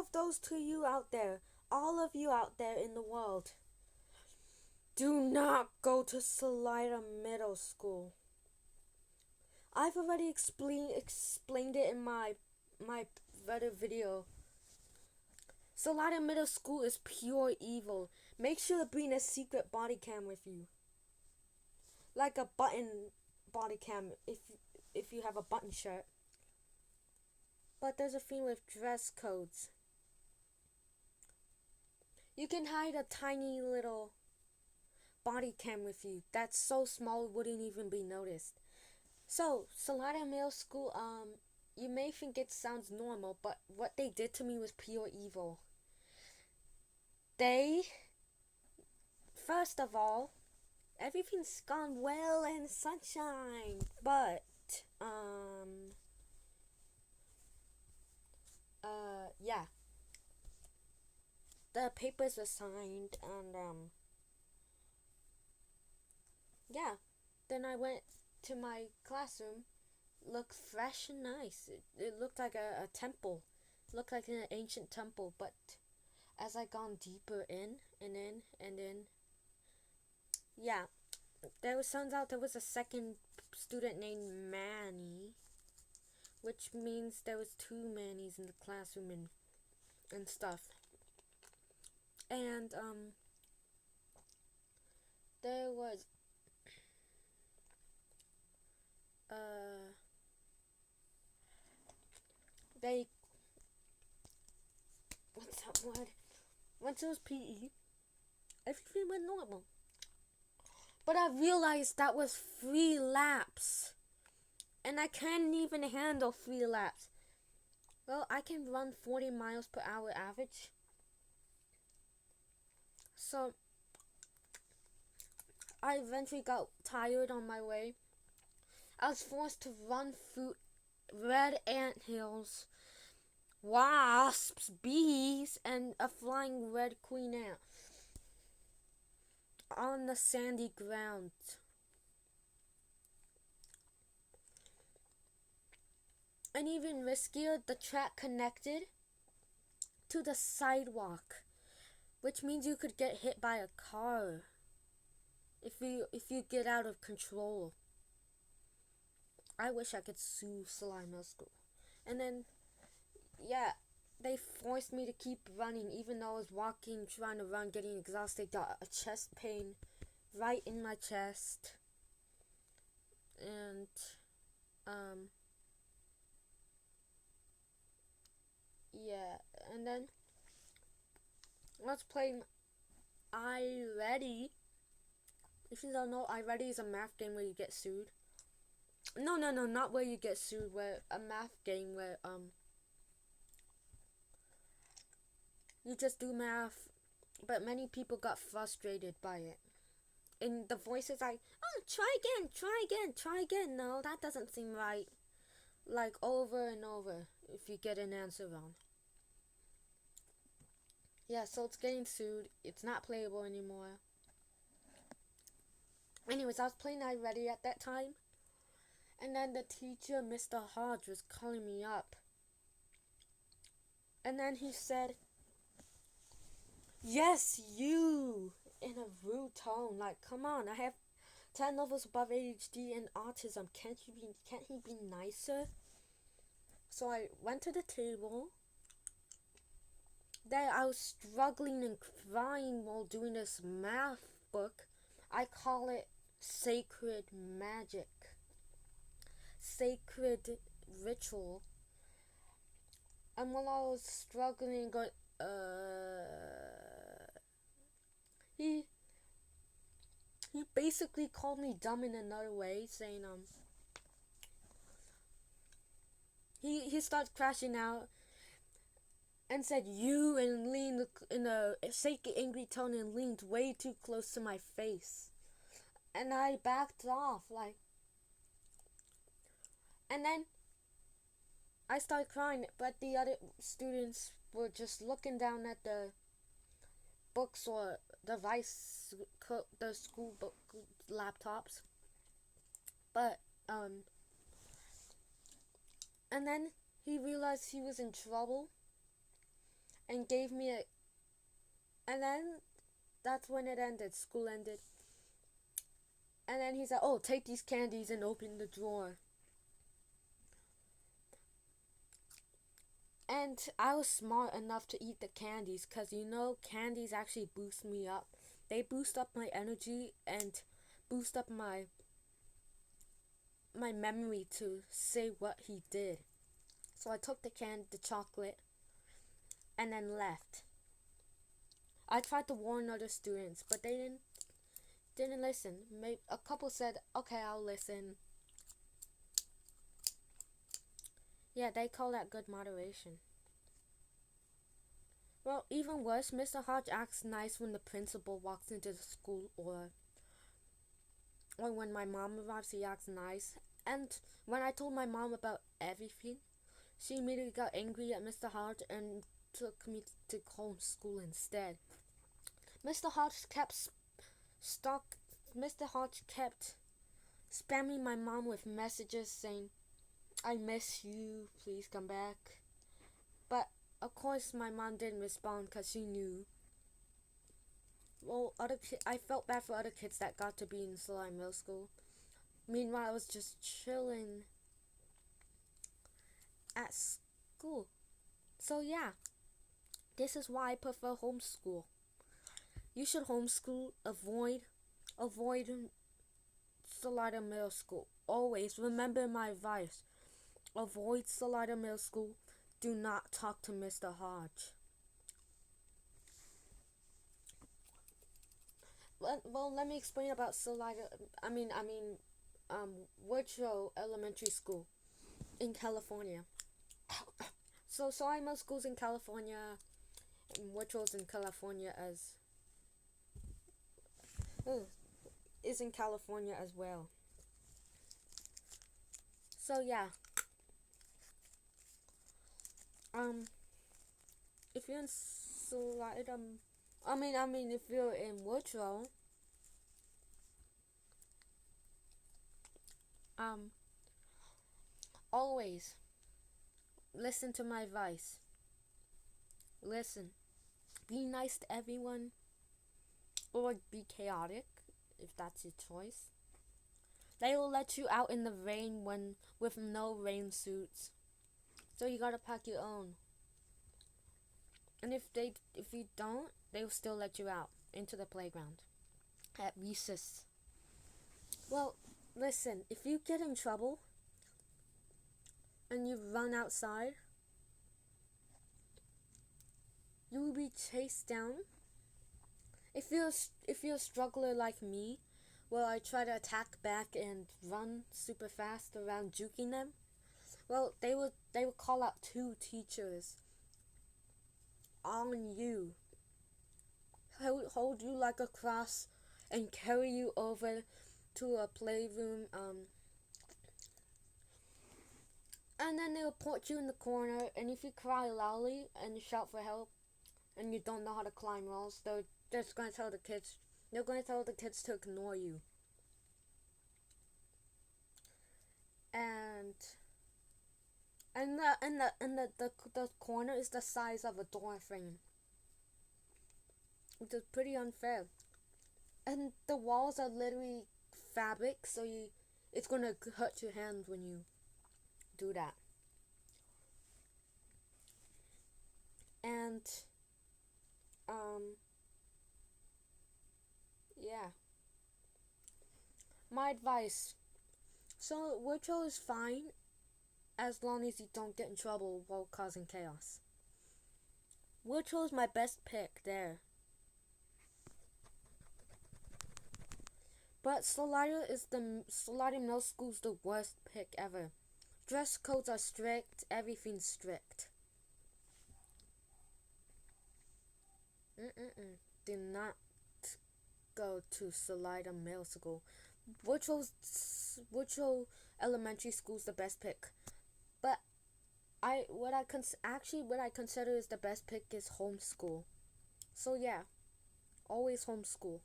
of those to you out there, all of you out there in the world, do not go to Salida Middle School. I've already explained it in my other video. Salida Middle School is pure evil. Make sure to bring a secret body cam with you, like a button body cam if you have a button shirt. But there's a thing with dress codes. You can hide a tiny little body cam with you that's so small it wouldn't even be noticed. So, Salida Middle School, you may think it sounds normal, but what they did to me was pure evil. First of all, everything's gone well and sunshine, but, yeah. The papers were signed, and, yeah. Then I went to my classroom. Looked fresh and nice. It looked like a temple. It looked like an ancient temple, but as I gone deeper in, yeah, turns out there was a second student named Manny, which means there was two Mannies in the classroom and stuff. And there was they what's that word? Once it was PE, everything went normal. But I realized that was 3 laps. And I can't even handle 3 laps. Well, I can run 40 miles per hour average. So, I eventually got tired on my way. I was forced to run through red ant hills, wasps, bees, and a flying red queen ant on the sandy ground. And even riskier, the track connected to the sidewalk, which means you could get hit by a car if you get out of control. I wish I could sue Salida Middle School. And then, yeah, they forced me to keep running, even though I was walking, trying to run, getting exhausted. Got a chest pain right in my chest. And, yeah, and then let's play I Ready. If you don't know, I Ready is a math game where you get sued. No, not where you get sued, where a math game where you just do math, but many people got frustrated by it. And the voice is like, oh, try again. No, that doesn't seem right. Like over and over if you get an answer wrong. Yeah, so it's getting sued. It's not playable anymore. Anyways, I was playing I Ready at that time. And then the teacher, Mr. Hodge, was calling me up. And then he said, yes, you, in a rude tone. Like, come on, I have 10 levels above ADHD and autism. Can't he be nicer? So I went to the table. There I was struggling and crying while doing this math book. I call it Sacred Magic. Sacred Ritual. And while I was struggling, going, he basically called me dumb in another way, saying, he started crashing out and said, you, and leaned in a fake angry tone and leaned way too close to my face. And I backed off, like, and then I started crying, but the other students were just looking down at the books or device, the school book laptops. But, and then he realized he was in trouble. and gave me a. And then that's when it ended. School ended. And then he said, "Oh, take these candies and open the drawer." And I was smart enough to eat the candies because candies actually boost me up. They boost up my energy and boost up my memory to say what he did. So I took the chocolate, and then left. I tried to warn other students, but they didn't listen. Maybe a couple said, "Okay, I'll listen." Yeah, they call that good moderation. Well, even worse, Mr. Hodge acts nice when the principal walks into the school, or when my mom arrives, he acts nice. And when I told my mom about everything, she immediately got angry at Mr. Hodge and took me to homeschool instead. Mr. Hodge kept stock. Mr. Hodge kept spamming my mom with messages saying, "I miss you, please come back." But of course my mom didn't respond because she knew. Well, I felt bad for other kids that got to be in Salida Middle School. Meanwhile, I was just chilling at school. So yeah, this is why I prefer homeschool. You should homeschool. Avoid Salida Middle School. Always remember my advice. Avoid Salida Middle School. Do not talk to Mr. Hodge. Well, let me explain about Woodrow Elementary School in California. So Salida Middle School's in California, and Woodrow's in California is in California as well. So yeah. If you're in Salida, if you're in Woodrow, always listen to my advice. Listen. Be nice to everyone, or be chaotic, if that's your choice. They will let you out in the rain with no rain suits, so you gotta pack your own. And if you don't, they will still let you out into the playground at recess. Well, listen, if you get in trouble and you run outside, you will be chased down. If you're a struggler like me, well, I try to attack back and run super fast around juking them. Well, they would call out 2 teachers on you, hold you like a cross, and carry you over to a playroom. And then they'll put you in the corner, and if you cry loudly and you shout for help, and you don't know how to climb walls, they're just going to tell the kids. They're going to tell the kids to ignore you. And the corner is the size of a door frame, which is pretty unfair. And the walls are literally fabric, so it's gonna hurt your hands when you do that. And yeah. My advice. So Woodrow is fine as long as you don't get in trouble while causing chaos. Woodrow is my best pick there. But Salida Middle School's the worst pick ever. Dress codes are strict, everything's strict. Do not go to Salida Middle School. Woodrow Elementary School's the best pick. But what I consider is the best pick is homeschool. So yeah, always homeschool.